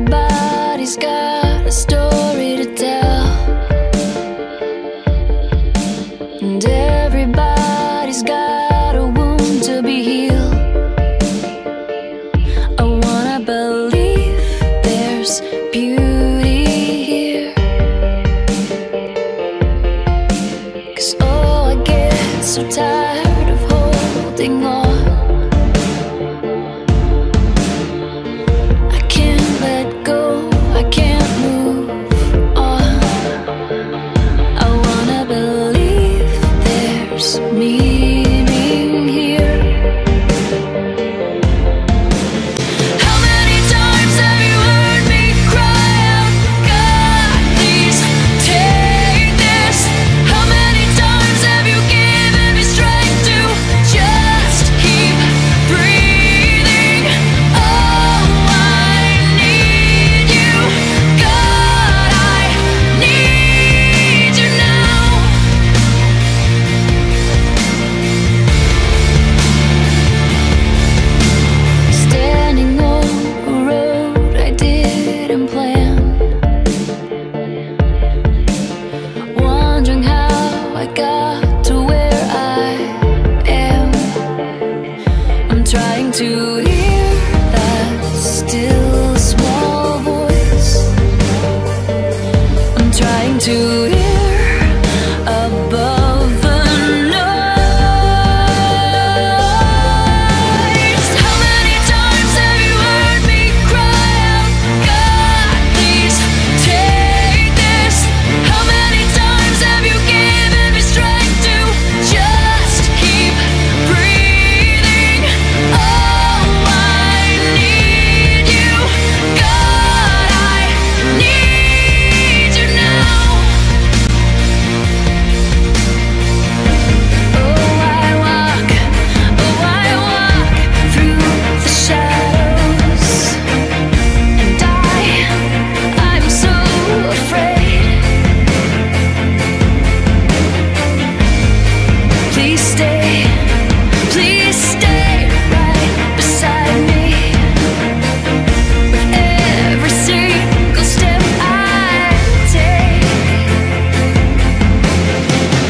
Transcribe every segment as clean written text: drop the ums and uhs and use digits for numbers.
Everybody's got a story to tell, and everybody's got a wound to be healed. I wanna believe there's beauty here, 'cause oh, I get so tired of holding on. Meaning here. How many times have you heard me cry out, God, please take this? How many times have you given me strength to just keep breathing? Oh, I need you, God, I need you now. Wondering how I got to where I am. I'm trying to hear that still small voice. I'm trying to hear above the noise. How many times have you heard me cry out, God, please take this? How many times have you given me strength to just keep breathing? Oh, I need you, God, I need you now. Oh, I walk through the shadows, and I'm so afraid. Please stay right beside me with every single step I take.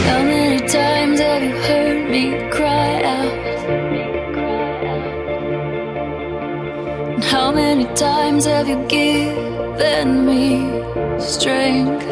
How many times have you heard me cry out? And how many times have you given me strength?